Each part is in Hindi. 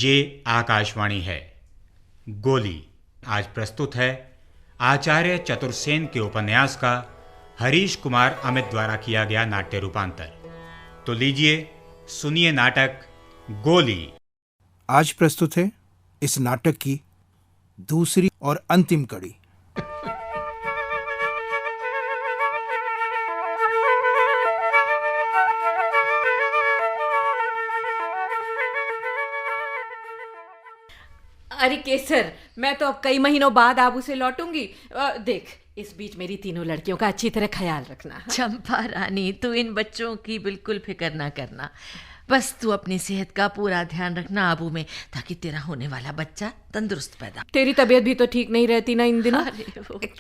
ये आकाशवाणी है। गोली आज प्रस्तुत है आचार्य चतुर्सेन के उपन्यास का हरीश कुमार अमित द्वारा किया गया नाट्य रूपांतर। तो लीजिए सुनिए नाटक गोली। आज प्रस्तुत है इस नाटक की दूसरी और अंतिम कड़ी। अरे केसर, मैं तो अब कई महीनों बाद आबू से लौटूंगी। देख, इस बीच मेरी तीनों लड़कियों का अच्छी तरह ख्याल रखना। चंपा रानी, तू इन बच्चों की बिल्कुल फिक्र ना करना। बस तू अपनी सेहत का पूरा ध्यान रखना आबू में, ताकि तेरा होने वाला बच्चा तंदुरुस्त पैदा। तेरी तबीयत भी तो ठीक नहीं रहती ना इन दिनों।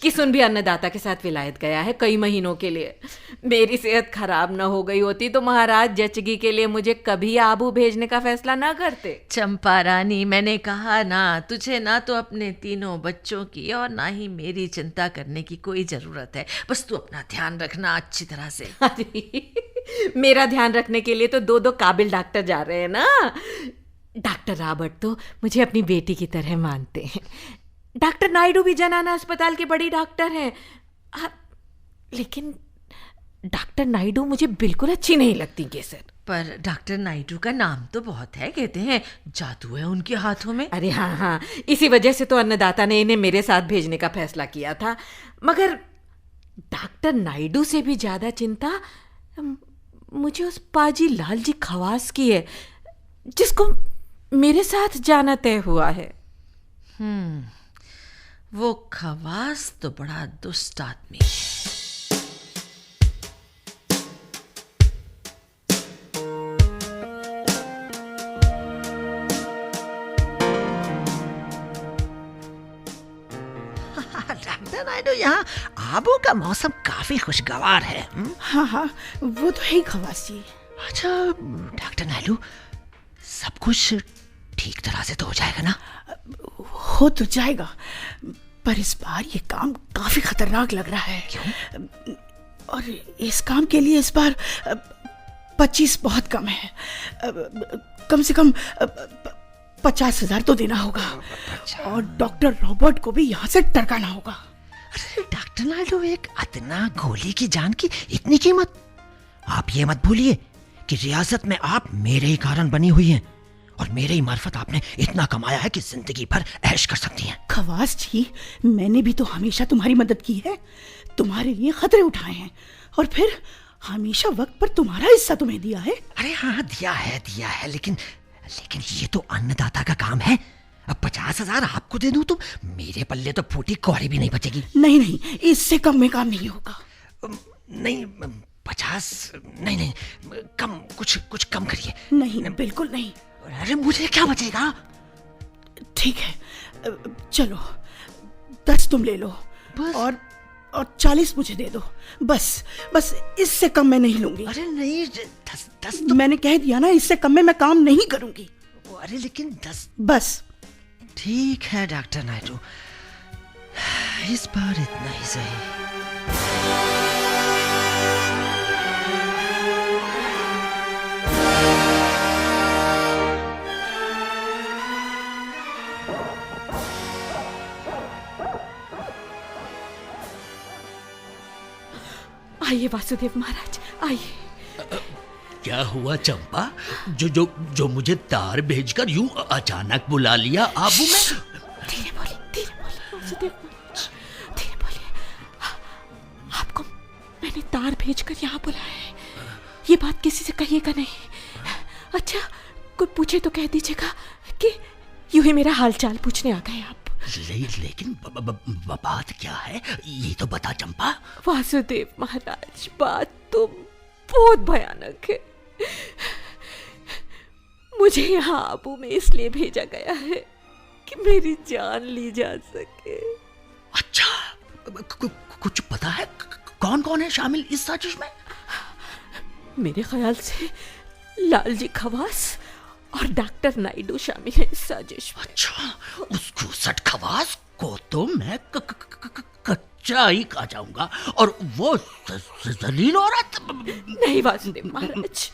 किसुन भी अन्नदाता के साथ विलायत गया है कई महीनों के लिए। मेरी सेहत खराब न हो गई होती तो महाराज जचगी के लिए मुझे कभी आबू भेजने का फैसला ना करते। चंपा रानी, मैंने कहा ना, तुझे ना तो अपने तीनों बच्चों की और ना ही मेरी चिंता करने की कोई जरूरत है। बस तू अपना ध्यान रखना अच्छी तरह से। अरे मेरा ध्यान रखने के लिए तो दो काबिल डॉक्टर जा रहे हैं ना। डॉक्टर रॉबर्ट तो मुझे अपनी बेटी की तरह मानते हैं। डॉक्टर नायडू भी जनाना अस्पताल के बड़ी डॉक्टर हैं। लेकिन डॉक्टर नायडू मुझे बिल्कुल अच्छी नहीं लगती केसर। पर डॉक्टर नायडू का नाम तो बहुत है, कहते हैं जादू है उनके हाथों में। अरे हाँ, इसी वजह से तो अन्नदाता ने इन्हें मेरे साथ भेजने का फैसला किया था। मगर डॉक्टर नायडू से भी ज्यादा चिंता मुझे उस पाजी लालजी खवास की है, जिसको मेरे साथ जाना तय हुआ है। वो खवास तो बड़ा दुष्ट आदमी है। डॉक्टर नायडू, यहाँ आबू का मौसम काफी खुशगवार है। हाँ, वो तो है ही खवास जी। अच्छा डॉक्टर नायडू, सब कुछ ठीक तरह से तो हो जाएगा ना? हो तो जाएगा, पर इस बार ये काम काफी खतरनाक लग रहा है। क्यों? और इस काम के लिए इस बार 25 बहुत कम है। कम से कम 50,000 तो देना होगा। और डॉक्टर रॉबर्ट को भी यहाँ से टरकाना होगा। अरे डॉक्टर नायडू, एक अदना गोली की जान की इतनी कीमत? आप ये मत भूलिए कि रियासत में आप मेरे ही कारण बनी हुई हैं, और मेरे ही मार्फत आपने इतना कमाया है कि जिंदगी भर ऐश कर सकती हैं। खवास जी, मैंने भी तो हमेशा तुम्हारी मदद की है, तुम्हारे लिए खतरे उठाए हैं, और फिर हमेशा वक्त पर तुम्हारा हिस्सा तुम्हें दिया है। अरे हाँ, दिया है, लेकिन ये तो अन्नदाता का काम है। अब 50,000 आपको दे दूं तो मेरे पल्ले तो फूटी कौड़ी भी नहीं बचेगी। नहीं, इससे कम में काम नहीं होगा। नहीं, 50 नहीं, कम, कुछ कम करिए। नहीं, बिल्कुल नहीं। अरे मुझे क्या बचेगा? ठीक है, चलो 10 तुम ले लो, बस? और 40 मुझे दे दो। बस इससे कम मैं नहीं लूंगी। अरे नहीं, 10 तो... मैंने कह दिया ना, इससे कम में मैं काम नहीं करूंगी। अरे लेकिन 10... बस ठीक है डॉक्टर नायडू, इस बार इतना ही सही। आइए वासुदेव महाराज, आइए। क्या हुआ चंपा, जो मुझे तार भेजकर यूं अचानक बुला लिया आबू में? धीरे बोलिए वासुदेव महाराज, धीरे बोलिए। आपको मैंने तार भेजकर यहाँ बुलाया है, ये बात किसी से कहिएगा नहीं। अच्छा, कोई पूछे तो कह दीजिएगा कि यूं ही मेरा हालचाल पूछने आ गए आप। लेकिन बात क्या है, ये तो बता चंपा। वासुदेव महाराज, बात तो बहुत भयानक है। मुझे यहाँ आबू में इसलिए भेजा गया है कि मेरी जान ली जा सके। अच्छा, कुछ पता है कौन है शामिल इस साजिश में? मेरे ख्याल से लालजी खवास और डॉक्टर नायडू शामिल है इस साजिश में। अच्छा, उस घूसट खवास को तो मैं कच्चा ही खा जाऊंगा, और वो जलील औरत। नहीं वासुदेव महाराज,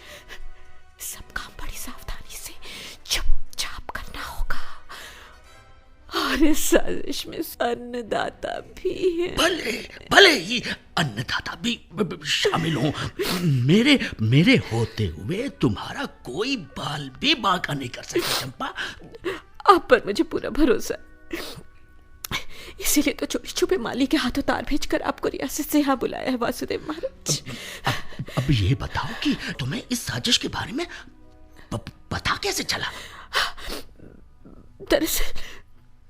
सब काम बड़ी सावधानी से चुपचाप करना और इस साजिश में अन्नदाता भी है। भले भले ही अन्नदाता भी शामिल हों, मेरे होते हुए तुम्हारा कोई बाल भी बांका नहीं कर सकता चंपा। आप पर मुझे पूरा भरोसा है, इसीलिए तो चोरी छुपे माली के हाथों तार भेजकर आपको रियासत से यहाँ बुलाया है वासुदेव महाराज। अब ये बताओ कि तुम्हें इस साजिश के बारे में पता कैसे चला? दरअसल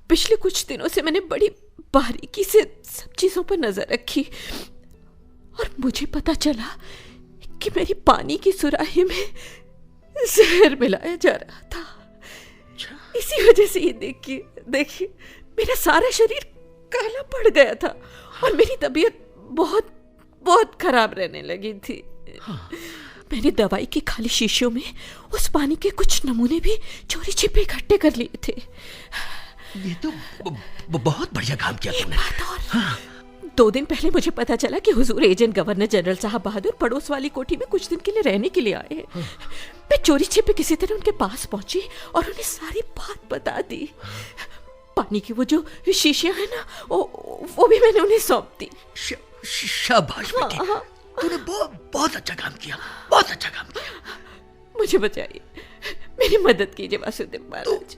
पिछले कुछ दिनों से मैंने बड़ी बारीकी से सब चीजों पर नजर रखी और मुझे पता चला कि मेरी पानी की सुराही में जहर मिलाया जा रहा था। इसी वजह से ये देखिए मेरा सारा शरीर काला पड़ गया था और मेरी तबीयत बहुत बहुत खराब रहने लगी थी। मैंने दवाई के खाली शीशियों में उस पानी के कुछ नमूने भी चोरी छिपे इकट्ठे कर लिए थे। ये तो बहुत बढ़िया काम किया तुमने। 2 दिन पहले मुझे पता चला कि हुजूर एजेंट गवर्नर जनरल साहब बहादुर पड़ोस वाली कोठी में कुछ दिन के लिए रहने के लिए आए हैं। मैं चोरी छिपे किसी तरह उनके पास पहुंची और उन्हें सारी बात बता दी। पानी की वो जो शीशियां है ना, वो भी मैंने उन्हें सौंप दी। शाबाश बेटी, तूने बहुत अच्छा काम किया, बहुत अच्छा काम किया। मुझे बचाइए, मेरी मदद कीजिए वासुदेव महाराज,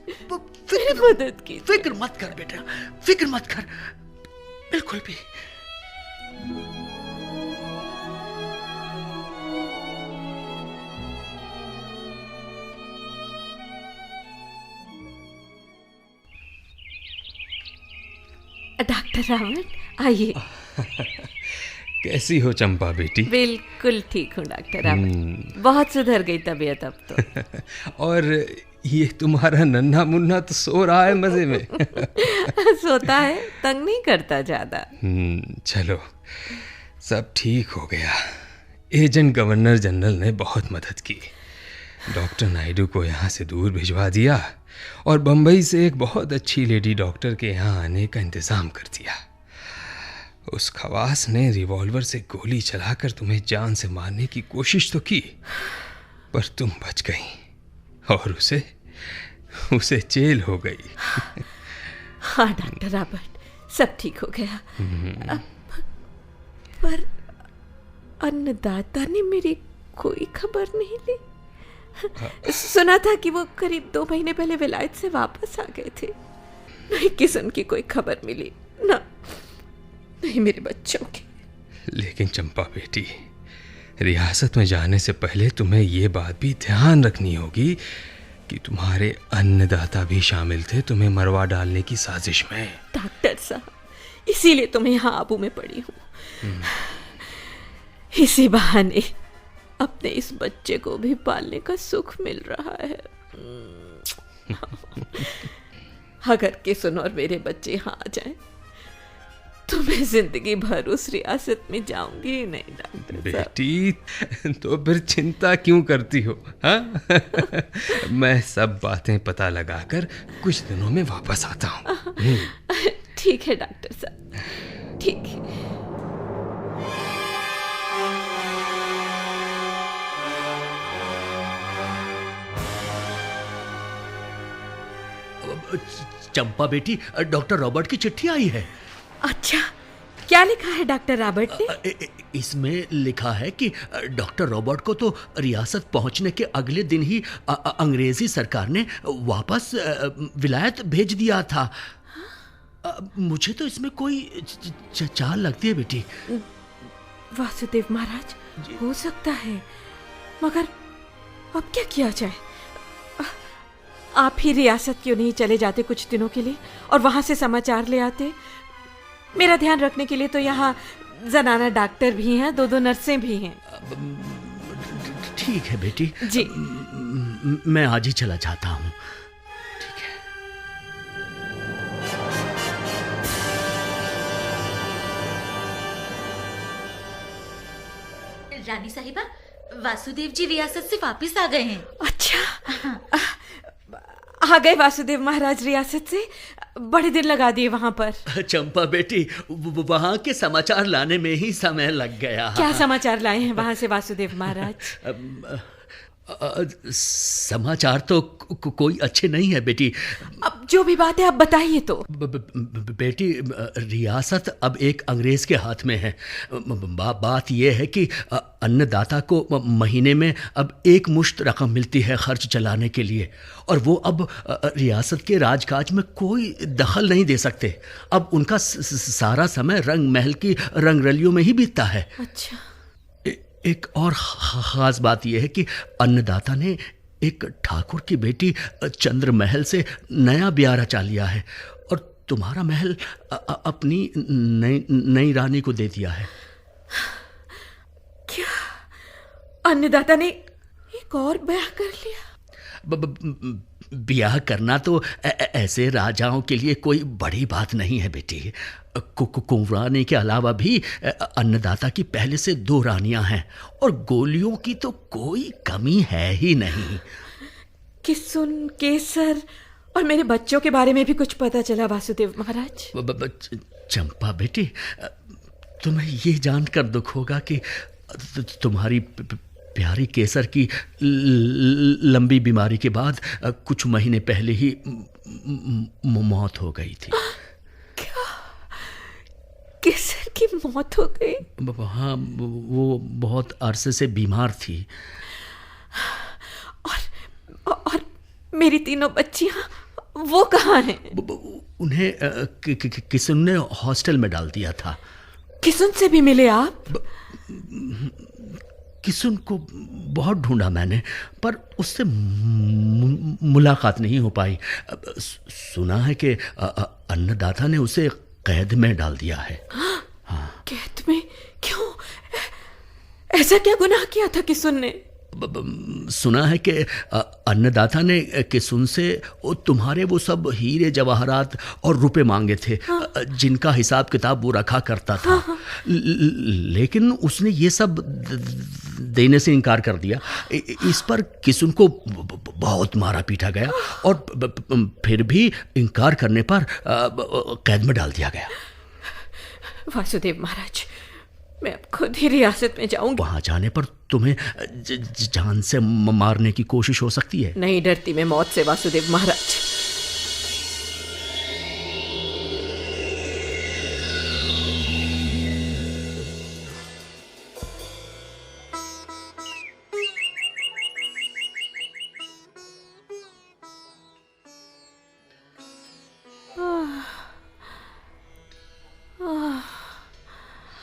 मेरी मदद कीजिए। फिक्र मत कर बेटा, फिक्र मत कर, बिल्कुल भी। डॉक्टर रावण आइए। कैसी हो चंपा बेटी? बिल्कुल ठीक हूँ डॉक्टर रावण, बहुत सुधर गई तबीयत अब तो। और ये तुम्हारा नन्हा मुन्ना तो सो रहा है मजे में। सोता है, तंग नहीं करता ज्यादा। चलो सब ठीक हो गया। एजेंट गवर्नर जनरल ने बहुत मदद की, डॉक्टर नायडू को यहाँ से दूर भिजवा दिया और बम्बई से एक बहुत अच्छी लेडी डॉक्टर के यहाँ आने का इंतज़ाम कर दिया। उस खवास ने रिवॉल्वर से गोली चलाकर तुम्हें जान से मारने की कोशिश तो की, पर तुम बच गई और उसे जेल हो गई। हाँ डॉक्टर रॉबर्ट, सब ठीक हो गया। पर अन्नदाता ने मेरी कोई खबर नहीं ली। सुना था कि वो करीब 2 महीने पहले विलायत से वापस आ गए थे, नहीं किसी उनकी कोई खबर मिली, ना नहीं मेरे बच्चों की। लेकिन चंपा बेटी, रियासत में जाने से पहले तुम्हें ये बात भी ध्यान रखनी होगी कि तुम्हारे अन्नदाता भी शामिल थे तुम्हें मरवा डालने की साजिश में। डॉक्टर साहब, इसीलिए तो मैं यहाँ आबू में पड़ी हूँ। इसी बहाने अपने इस बच्चे को भी पालने का सुख मिल रहा है। अगर किसन और मेरे बच्चे यहाँ आ जाएं, तो मैं जिंदगी भर उस रियासत में जाऊंगी ही नहीं डॉक्टर साहब। बेटी, तो फिर चिंता क्यों करती हो? हाँ? मैं सब बातें पता लगाकर कुछ दिनों में वापस आता हूँ। ठीक है डॉक्टर साहब, ठीक है। चंपा बेटी, डॉक्टर रॉबर्ट की चिट्ठी आई है। अच्छा, क्या लिखा है डॉक्टर रॉबर्ट ने? इसमें लिखा है कि डॉक्टर रॉबर्ट को तो रियासत पहुंचने के अगले दिन ही अंग्रेजी सरकार ने वापस विलायत भेज दिया था। मुझे तो इसमें कोई चाल लगती है बेटी। वासुदेव महाराज, हो सकता है, मगर अब क्या किया जाए? आप ही रियासत क्यों नहीं चले जाते कुछ दिनों के लिए और वहां से समाचार ले आते? मेरा ध्यान रखने के लिए तो यहाँ जनाना डॉक्टर भी हैं, 2 नर्सें भी हैं। ठीक है बेटी जी, मैं आज ही चला जाता हूँ। ठीक है। रानी साहिबा, वासुदेव जी रियासत से वापस आ गए हैं। अच्छा, आ गए वासुदेव महाराज रियासत से? बड़े दिन लगा दिए वहां पर। चंपा बेटी, वहां के समाचार लाने में ही समय लग गया। क्या समाचार लाए हैं वहां से वासुदेव महाराज? समाचार तो कोई अच्छे नहीं है बेटी। अब जो भी बात है आप बताइए तो। बेटी, रियासत अब एक अंग्रेज के हाथ में है। बात यह है कि अन्नदाता को महीने में अब एक मुश्त रकम मिलती है खर्च चलाने के लिए, और वो अब रियासत के राजकाज में कोई दखल नहीं दे सकते। अब उनका सारा समय रंग महल की रंगरलियों में ही बीतता है। अच्छा। एक और ख़ास बात यह है कि अन्नदाता ने एक ठाकुर की बेटी चंद्र महल से नया ब्याह रचा लिया है, और तुम्हारा महल अपनी नई रानी को दे दिया है। क्या अन्नदाता ने एक और ब्याह कर लिया? ब्याह करना तो ऐसे राजाओं के लिए कोई बड़ी बात नहीं है बेटी। कुंवरानी के अलावा भी अन्नदाता की पहले से 2 रानियां हैं, और गोलियों की तो कोई कमी है ही नहीं। किसुन, केसर और मेरे बच्चों के बारे में भी कुछ पता चला वासुदेव महाराज? चंपा बेटी, तुम्हें ये जानकर दुख होगा कि तुम्हारी प्यारी केसर की लंबी बीमारी के बाद कुछ महीने पहले ही मौत हो गई थी। क्या? केसर की मौत हो गई? हाँ, वो बहुत अरसे से बीमार थी। और मेरी तीनों बच्चियां वो कहाँ हैं? उन्हें किसुन ने हॉस्टल में डाल दिया था। किसुन से भी मिले आप? किसुन को बहुत ढूंढा मैंने, पर उससे मुलाकात नहीं हो पाई। सुना है कि अन्नदाता ने उसे कैद में डाल दिया है। हाँ। कैद में? क्यों? ऐसा क्या गुनाह किया था किसुन ने? सुना है कि अन्नदाता ने किसुन से तुम्हारे वो सब हीरे जवाहरात और रुपए मांगे थे। हाँ। जिनका हिसाब किताब वो रखा करता था। हाँ। लेकिन उसने ये सब देने से इनकार कर दिया। इस पर किसुन को बहुत मारा पीटा गया, और फिर भी इनकार करने पर कैद में डाल दिया गया। वासुदेव महाराज, मैं अब खुद ही रियासत में जाऊंगी। वहां जाने पर तुम्हें जान से मारने की कोशिश हो सकती है। नहीं डरती मैं मौत से वासुदेव महाराज।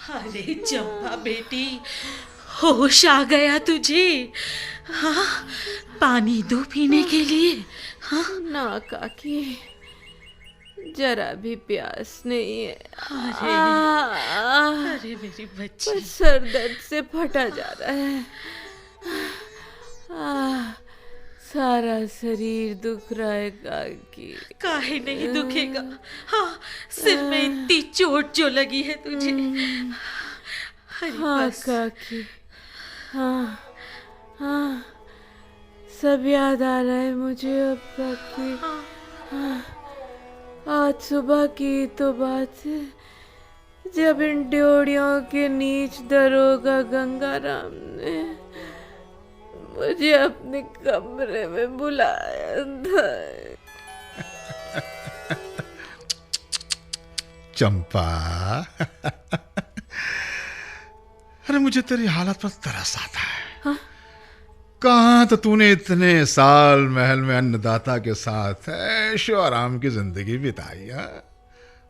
अरे चंपा बेटी, होश आ गया तुझे? हाँ, पानी दो पीने के लिए। हाँ ना काकी, जरा भी प्यास नहीं है। अरे मेरी बच्ची, सर दर्द से फटा जा रहा है। सारा शरीर दुख रहा है काकी। काहे नहीं दुखेगा? हाँ, सिर में इतनी चोट जो लगी है तुझे। हाँ काकी, हाँ हाँ, सब याद आ रहा है मुझे अब काकी। हाँ, आज सुबह की तो बात है जब इन ड्योढ़ियों के नीच दरोगा गंगाराम ने मुझे अपने कमरे में बुलाया था। चंपा, अरे मुझे तेरी हालत पर तरस आता है। हाँ? कहाँ तो तूने इतने साल महल में अन्नदाता के साथ ऐशो आराम की जिंदगी बिताई है,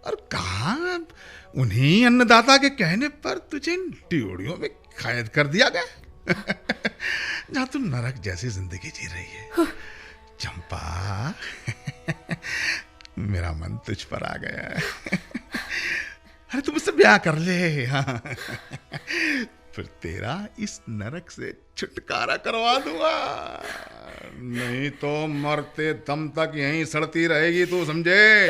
और कहाँ उन्हीं अन्नदाता के कहने पर तुझे इन ड्योढ़ियों में कैद कर दिया गया जहाँ तू नरक जैसी जिंदगी जी रही है। हाँ। चंपा, मेरा मन तुझ पर आ गया है। अरे तू मुझसे ब्याह कर ले। हाँ। फिर तेरा इस नरक से छुटकारा करवा दूंगा, नहीं तो मरते दम तक यहीं सड़ती रहेगी, तू समझे?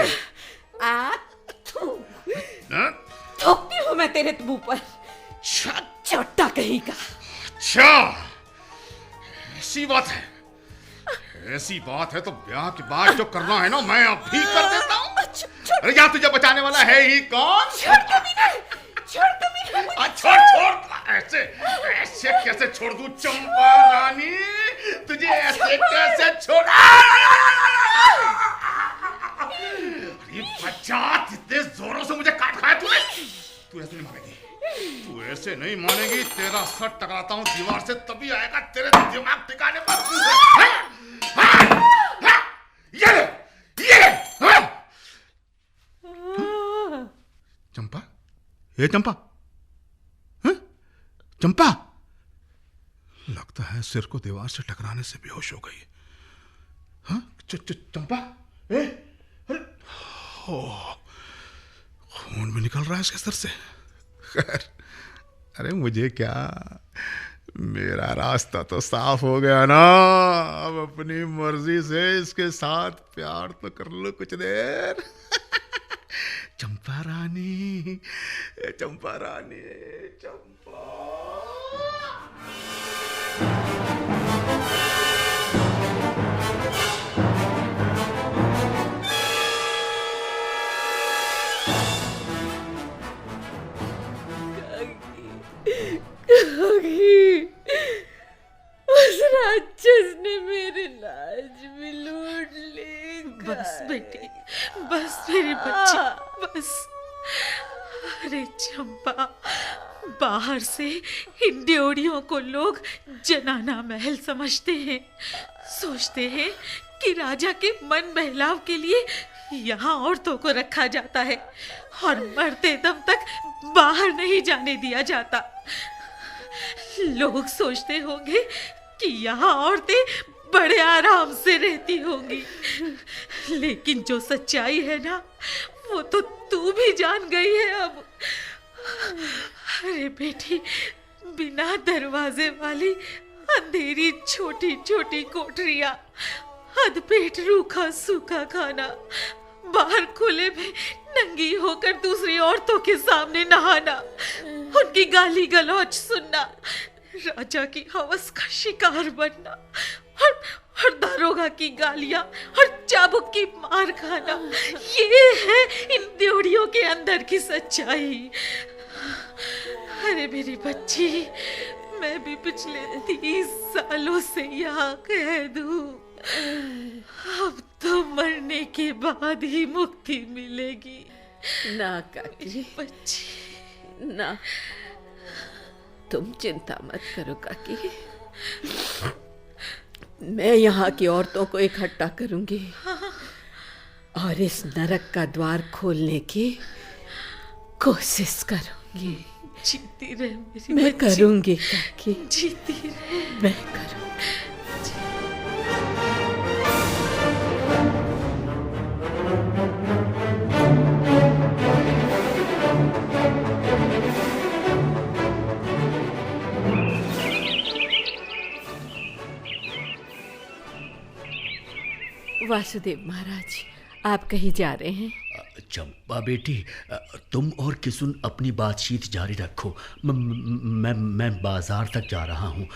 थूकती हूँ मैं तेरे मुंह पर, छोटा कहीं का। अच्छा, ऐसी बात है? ऐसी बात है तो ब्याह के बाद जो करना है ना, मैं अब भी कर देता हूँ। अरे यहाँ तुझे बचाने वाला है ही कौन? छोड़ कभी नहीं, छोड़ कभी नहीं। छोड़, ऐसे ऐसे कैसे छोड़ दूं चंपा रानी? तुझे ऐसे कैसे छोड़ा? अरे बच्चा, इतने जोरों से मुझे काट खाया तूने। तू ऐसे नहीं मानेगी, तू ऐसे नहीं मानेगी। तेरा सर टकराता हूँ दीवार से, तभी आएगा तेरे दिमाग ठिकाने पर। ये चंपा, ये चंपा, चंपा, लगता है सिर को दीवार से टकराने से बेहोश हो गई। हाँ, चंपा, अरे खून भी निकल रहा है इसके सर से। खैर, अरे मुझे क्या, मेरा रास्ता तो साफ हो गया ना। अब अपनी मर्जी से इसके साथ प्यार तो कर लो कुछ देर। चंपा रानी, चंपा रानी, चंपा। उस राक्षस ने मेरी लाज भी लूट ली। बस बेटी, बस मेरी बच्ची, बस। अरे चंपा, बाहर से इन ड्योढ़ियों को लोग जनाना महल समझते हैं, सोचते हैं कि राजा के मन बहलाव के लिए यहाँ औरतों को रखा जाता है और मरते दम तक बाहर नहीं जाने दिया जाता। लोग सोचते होंगे कि यहाँ औरतें बड़े आराम से रहती होंगी, लेकिन जो सच्चाई है ना, वो तो तू भी जान गई है अब। अरे बेटी, बिना दरवाजे वाली अंधेरी छोटी छोटी कोठरियां, अधपेट रूखा सूखा खाना, बाहर खुले में नंगी होकर दूसरी औरतों के सामने नहाना, उनकी गाली गलौज सुनना, राजा की हवस का शिकार बनना और दारोगा की गालियां और चाबुक की मार खाना, ये है इन ड्योढ़ियों के अंदर की सच्चाई। अरे मेरी बच्ची, मैं भी पिछले 30 सालों से यहाँ कैद हूँ। अब तो मरने के बाद ही मुक्ति मिलेगी। ना काकी, बच्ची, ना, तुम चिंता मत करो काकी। मैं यहाँ की औरतों को इकट्ठा करूंगी और इस नरक का द्वार खोलने की कोशिश करूंगी। जीती रहे मेरी मैं बच्ची, करूंगी काकी, जीती रहे। मैं करूंगी। वासुदेव महाराज, आप कहीं जा रहे हैं? चंपा बेटी, तुम और किसुन अपनी बातचीत जारी रखो। मैं बाजार तक जा रहा हूँ,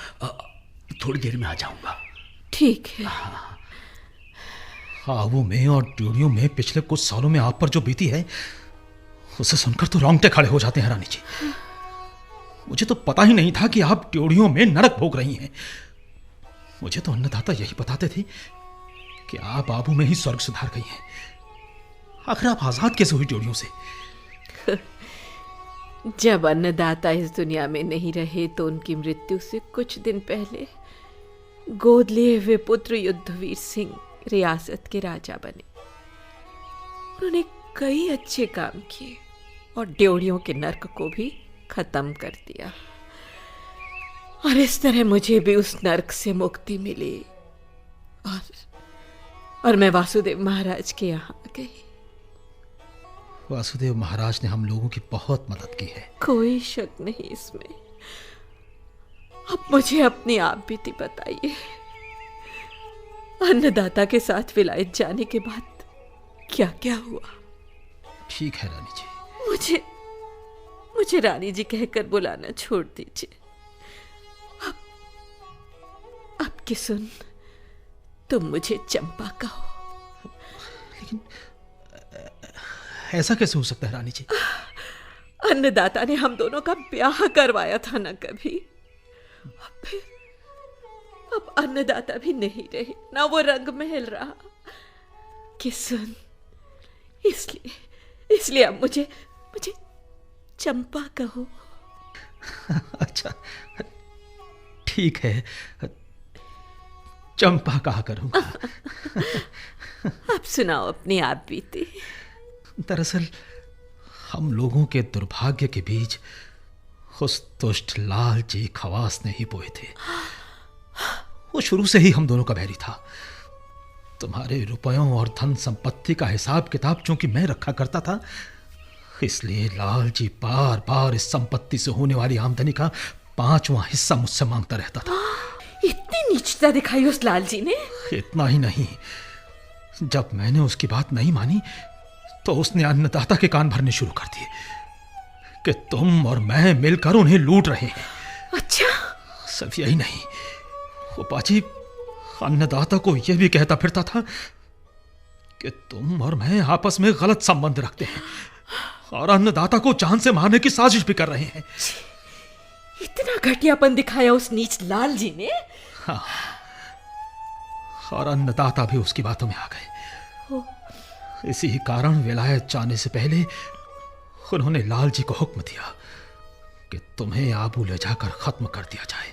थोड़ी देर में आ जाऊंगा। ठीक है। खाबों में और ड्योढ़ियों में पिछले कुछ सालों में आप पर जो बीती है, उसे सुनकर तो रोंगटे खड़े हो जाते हैं रानी जी। मुझे तो पता ही नहीं था कि आप ड्योढ़ियों में नरक भोग रही हैं। मुझे तो अन्नदाता यही बताते थे कि आप आबू में ही स्वर्ग सुधार गई हैं। आखिर आप आजाद कैसे हुई ड्योढ़ियों से? जब अन्नदाता इस दुनिया में नहीं रहे तो उनकी मृत्यु से कुछ दिन पहले गोद लिए हुए पुत्र युद्धवीर सिंह रियासत के राजा बने। उन्होंने कई अच्छे काम किए और ड्योढ़ियों के नर्क को भी खत्म कर दिया, और इस तरह मुझे भी उस नर्क से मुक्ति मिली और मैं वासुदेव महाराज के यहाँ गई। वासुदेव महाराज ने हम लोगों की बहुत मदद की है। कोई शक नहीं इसमें। अब मुझे अपनी आप बीती बताइए। अन्नदाता के साथ विलायत जाने के बाद क्या क्या हुआ? ठीक है रानी जी। मुझे रानी जी कहकर बुलाना छोड़ दीजिए। अब किसुन, तुम मुझे चंपा कहो। लेकिन ऐसा कैसे हो सकता है रानी जी? अन्नदाता ने हम दोनों का ब्याह करवाया था ना कभी। अब अन्नदाता भी नहीं रहे, ना वो रंग महल रहा। किसुन, इसलिए अब मुझे चंपा कहो। अच्छा, ठीक है, चंपा कहा करूंगा। अब सुनाओ अपनी आप बीती। दरअसल हम लोगों के दुर्भाग्य के बीच उस दुष्ट लालची खवास ने ही बोए थे। वो शुरू से ही हम दोनों का बैरी था। तुम्हारे रुपयों और धन संपत्ति का हिसाब किताब चूंकि मैं रखा करता था, इसलिए लालची बार बार इस संपत्ति से होने वाली आमदनी का 5वां हिस्सा मुझसे मांगता रहता था। इतनी नीचता दिखाई उस लालची ने? इतना ही नहीं, जब मैंने उसकी बात नहीं मानी तो उसने अन्नदाता के कान भरने शुरू कर दिए कि तुम और मैं मिलकर उन्हें लूट रहे हैं। अच्छा? सिर्फ यही नहीं, वो बाजी अन्नदाता को यह भी कहता फिरता था कि तुम और मैं आपस में गलत संबंध रखते हैं और अन्नदाता को जान से मारने की साजिश भी कर रहे हैं। इतना घटियापन दिखाया उस नीच लाल जी ने? हाँ, और अन्नदाता भी उसकी बातों में आ गए। इसी कारण विलायत जाने से पहले उन्होंने लाल जी को हुक्म दिया कि तुम्हें आबू ले जाकर खत्म कर दिया जाए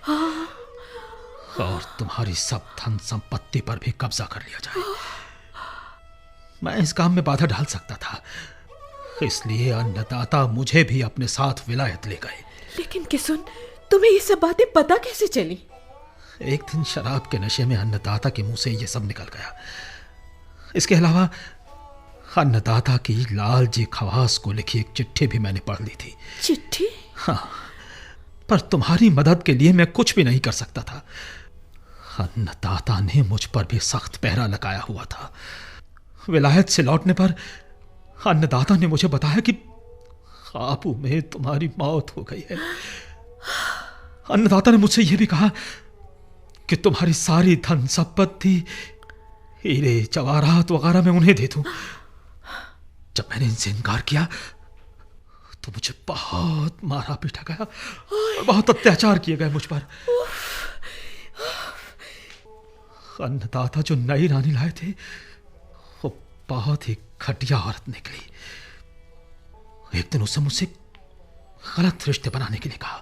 और तुम्हारी सब धन संपत्ति पर भी कब्जा कर लिया जाए। मैं इस काम में बाधा डाल सकता था, इसलिए अन्नदाता मुझे भी अपने साथ विलायत ले गए। लेकिन किसुन, तुम्हें ये सब बातें पता कैसे चली? एक दिन शराब के नशे में अन्नदाता के मुंह से ये सब निकल गया। इसके अलावा अन्नदाता की लालजी खवास को लिखी एक चिट्ठी भी मैंने पढ़ ली थी। चिट्ठी? हाँ, पर तुम्हारी मदद के लिए मैं कुछ भी नहीं कर सकता था। अन्नदाता ने मुझ पर भी सख्त पहरा लगाया हुआ था। विलायत से लौटने पर अन्नदाता ने मुझे बताया कि आबू में तुम्हारी मौत हो गई है। अन्नदाता ने मुझसे यह भी कहा कि तुम्हारी सारी धन संपत्ति, हीरे जवाहरात वगैरह मैं उन्हें दे दूं। जब मैंने इनसे इनकार किया तो मुझे बहुत मारा पीटा गया और बहुत अत्याचार किए गए मुझ पर। अन्नदाता जो नई रानी लाए थे वो बहुत ही घटिया औरत निकली। एक दिन उसने मुझसे गलत रिश्ते बनाने के लिए कहा।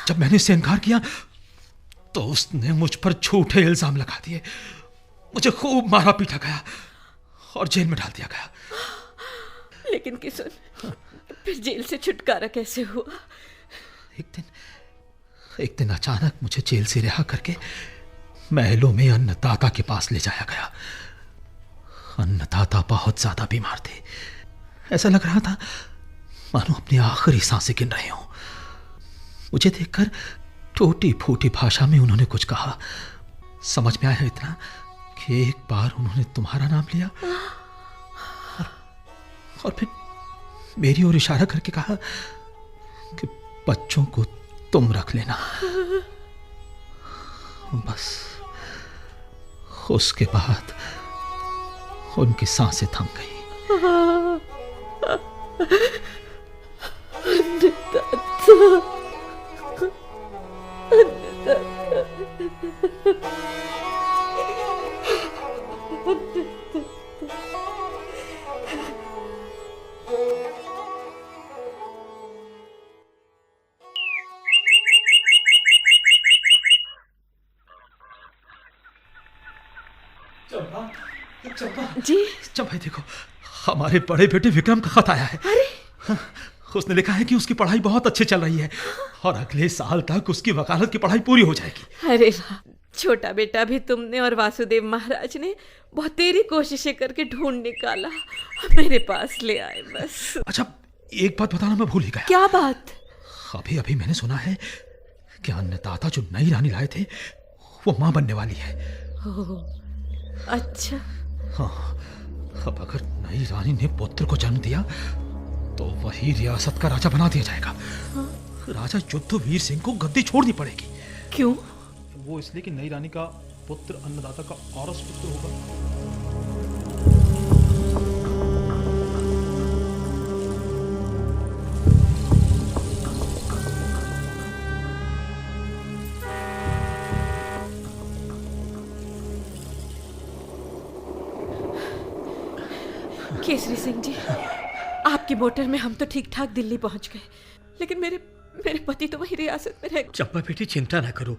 जब मैंने इससे इनकार किया तो उसने मुझ पर झूठे इल्जाम लगा दिए। मुझे खूब मारा पीटा गया और जेल में डाल दिया गया। लेकिन किसुन, फिर जेल से छुटकारा कैसे हुआ? एक दिन अचानक मुझे जेल से रिहा करके महलों में अन्नदाता के पास ले जाया गया। अन्नदाता बहुत ज्यादा बीमार थे। ऐसा लग रहा था मानो अपनी आखिरी सांसें गिन रहे हों। मुझे देखकर टूटी फूटी भाषा में उन्होंने कुछ कहा। समझ में आया इतना कि एक बार उन्होंने तुम्हारा नाम लिया और फिर मेरी ओर इशारा करके कहा कि बच्चों को तुम रख लेना। बस उसके बाद उनकी सांसें थम गई। जी? चंपा, देखो हमारे बड़े बेटे विक्रम का खत आया है। अरे! उसने लिखा है कि उसकी पढ़ाई बहुत अच्छी चल रही है और अगले साल तक उसकी वकालत की पढ़ाई पूरी हो जाएगी। अरे वाह, छोटा बेटा भी तुमने और वासुदेव महाराज ने बहुत तेरी कोशिशें करके ढूंढ निकाला, मेरे पास ले आए बस। अच्छा, एक बात बताना मैं भूल ही गया। क्या बात? अभी अभी मैंने सुना है कि अन्नदाता जो नई रानी लाए थे वो मां बनने वाली है। अच्छा। हाँ, अब अगर नई रानी ने पुत्र को जन्म दिया तो वही रियासत का राजा बना दिया जाएगा। राजा युद्धवीर सिंह को गद्दी छोड़नी पड़ेगी। क्यों? वो इसलिए कि नई रानी का पुत्र अन्नदाता का औरस पुत्र होगा। केसरी सिंह जी, आपकी मोटर में हम तो ठीक ठाक दिल्ली पहुंच गए, लेकिन मेरे पति तो वही रियासत में रह गए। चंपा बेटी चिंता ना करो,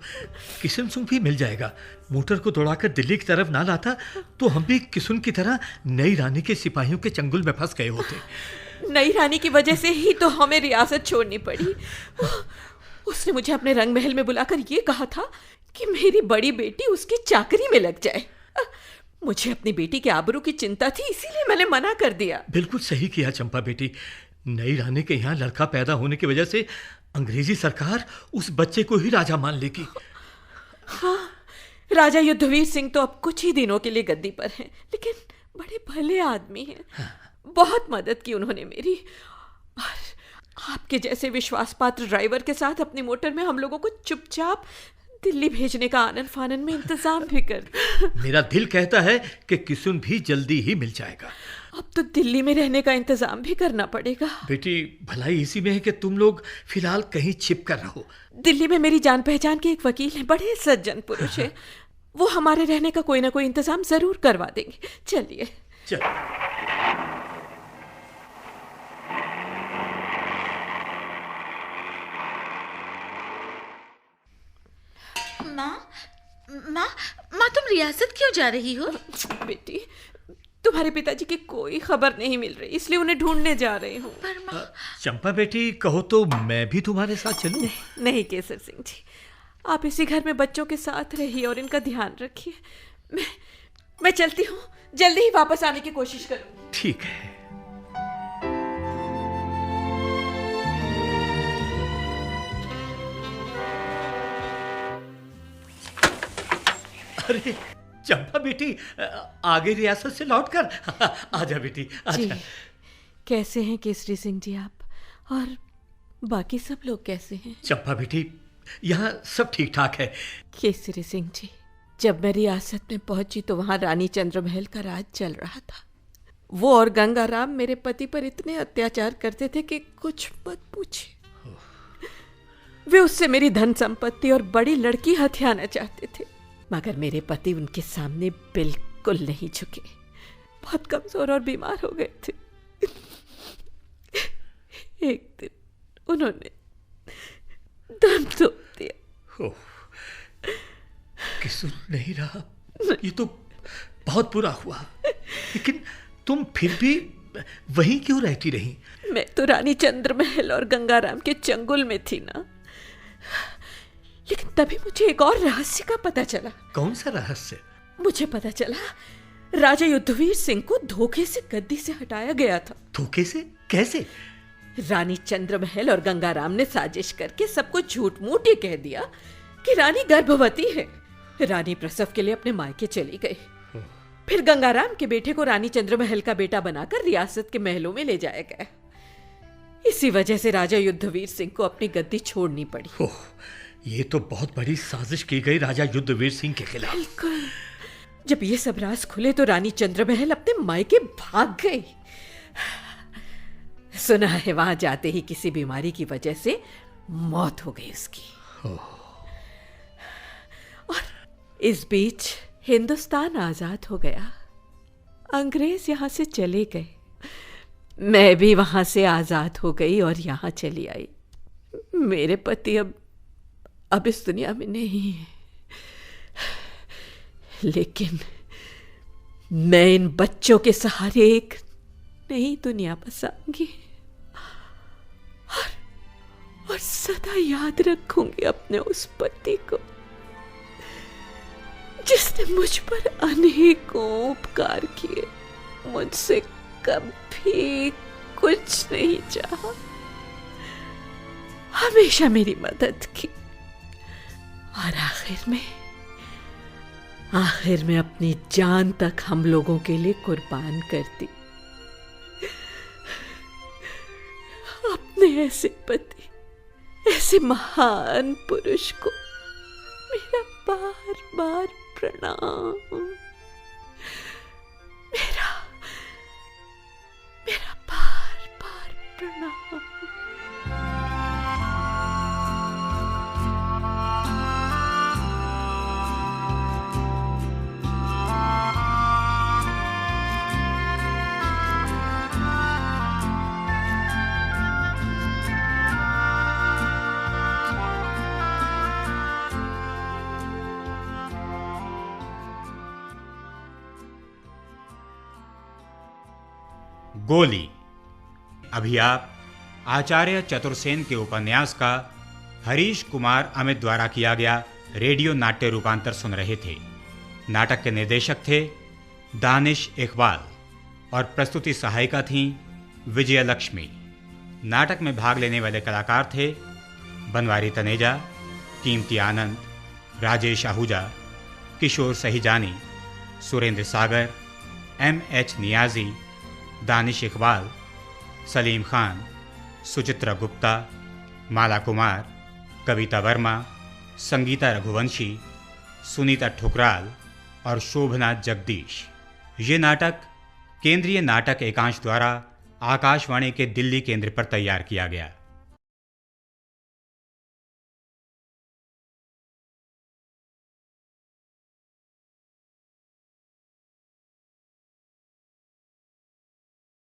किशन सिंह भी मिल जाएगा। मोटर को दौड़ाकर दिल्ली की तरफ ना लाता तो हम भी किशन की तरह नई रानी के सिपाहियों के चंगुल में फंस गए होते। नई रानी की वजह से ही तो हमें रियासत छोड़नी पड़ी। उसने मुझे अपने रंग महल में बुलाकर ये कहा था कि मेरी बड़ी बेटी उसकी चाकरी में लग जाए। मुझे अपनी बेटी के आबरू की चिंता थी, इसीलिए मैंने मना कर दिया। बिल्कुल सही किया चंपा बेटी। नई रानी के यहाँ लड़का पैदा होने की वजह से अंग्रेजी सरकार उस बच्चे को ही राजा मान लेगी। हाँ, राजा युद्धवीर सिंह तो अब कुछ ही दिनों के लिए गद्दी पर हैं, लेकिन बड़े भले आदमी हैं। हाँ। बहुत मदद की उन्होंने मेरी, और आपके जैसे विश्वास पात्र ड्राइवर के साथ अपनी मोटर में हम लोगों को चुपचाप दिल्ली भेजने का आनन फानन में इंतजाम भी कर। मेरा दिल कहता है कि किशन भी जल्दी ही मिल जाएगा। अब तो दिल्ली में रहने का इंतजाम भी करना पड़ेगा। बेटी, भलाई इसी में है कि तुम लोग फिलहाल कहीं छिप कर रहो। दिल्ली में मेरी जान पहचान के एक वकील है, बड़े सज्जन पुरुष है। वो हमारे रहने का कोई ना कोई इंतजाम जरूर करवा देंगे। चलिए माँ तुम रियासत क्यों जा रही हो? बेटी, तुम्हारे पिताजी की कोई खबर नहीं मिल रही, इसलिए उन्हें ढूंढने जा रही हूँ। चंपा बेटी, कहो तो मैं भी तुम्हारे साथ चलूं? नहीं केसर सिंह जी, आप इसी घर में बच्चों के साथ रहिए और इनका ध्यान रखिए। मैं चलती हूँ, जल्दी ही वापस आने की कोशिश करूँगी। ठीक है। अरे चंपा बेटी, आगे रियासत से लौटकर आजा बेटी, आजा। कैसे हैं केसरी सिंह जी आप, और बाकी सब लोग कैसे हैं? चंपा बेटी, यहाँ सब ठीक ठाक है। केसरी सिंह जी, जब मैं रियासत में पहुंची तो वहां रानी चंद्र महल का राज चल रहा था। वो और गंगाराम मेरे पति पर इतने अत्याचार करते थे कि कुछ मत पूछिए। वे उससे मेरी धन संपत्ति और बड़ी लड़की हथियाना चाहते थे, मगर मेरे पति उनके सामने बिल्कुल नहीं झुके। बहुत कमजोर और बीमार हो गए थे। एक दिन उन्होंने दम तोड़ दिया। किशन नहीं रहा, ये तो बहुत बुरा हुआ। लेकिन तुम फिर भी वहीं क्यों रहती रही? मैं तो रानी चंद्र महल और गंगाराम के चंगुल में थी ना। लेकिन तभी मुझे एक और रहस्य का पता चला। कौन सा रहस्य? मुझे पता चला राजा युद्धवीर सिंह को धोखे से गद्दी से हटाया गया था। धोखे से? कैसे? रानी चंद्र महल और गंगाराम ने साजिश करके सबको झूठ मूठ ये कह दिया कि रानी गर्भवती है। रानी प्रसव के लिए अपने मायके चली गई। फिर गंगाराम के बेटे को रानी चंद्र महल का बेटा बनाकर रियासत के महलों में ले जाया गया। इसी वजह से राजा युद्धवीर सिंह को अपनी गद्दी छोड़नी पड़ी। ये तो बहुत बड़ी साजिश की गई राजा युद्धवीर सिंह के खिलाफ। बिल्कुल। जब ये सब राज खुले तो रानी चंद्र महल अपने मायके भाग गई। सुना है वहां जाते ही किसी बीमारी की वजह से मौत हो गई उसकी। और इस बीच हिंदुस्तान आजाद हो गया। अंग्रेज यहां से चले गए। मैं भी वहां से आजाद हो गई और यहां चली आई। मेरे पति अब इस दुनिया में नहीं है, लेकिन मैं इन बच्चों के सहारे एक नई दुनिया बसाऊंगी और सदा याद रखूंगी अपने उस पति को जिसने मुझ पर अनेकों उपकार किए, मुझसे कभी कुछ नहीं चाहा, हमेशा मेरी मदद की और आखिर में अपनी जान तक हम लोगों के लिए कुर्बान कर दी। अपने ऐसे पति, ऐसे महान पुरुष को मेरा बार बार प्रणाम। मेरा बार बार प्रणाम। गोली। अभी आप आचार्य चतुर्सेन के उपन्यास का हरीश कुमार अमित द्वारा किया गया रेडियो नाट्य रूपांतर सुन रहे थे। नाटक के निर्देशक थे दानिश इकबाल और प्रस्तुति सहायिका थीं विजयलक्ष्मी। नाटक में भाग लेने वाले कलाकार थे बनवारी तनेजा, कीमती आनंद, राजेश आहूजा, किशोर सहीजानी, सुरेंद्र सागर, M.H. नियाजी, दानिश इकबाल, सलीम खान, सुचित्रा गुप्ता, माला कुमार, कविता वर्मा, संगीता रघुवंशी, सुनीता ठुकराल और शोभना जगदीश। ये नाटक केंद्रीय नाटक एकांश द्वारा आकाशवाणी के दिल्ली केंद्र पर तैयार किया गया।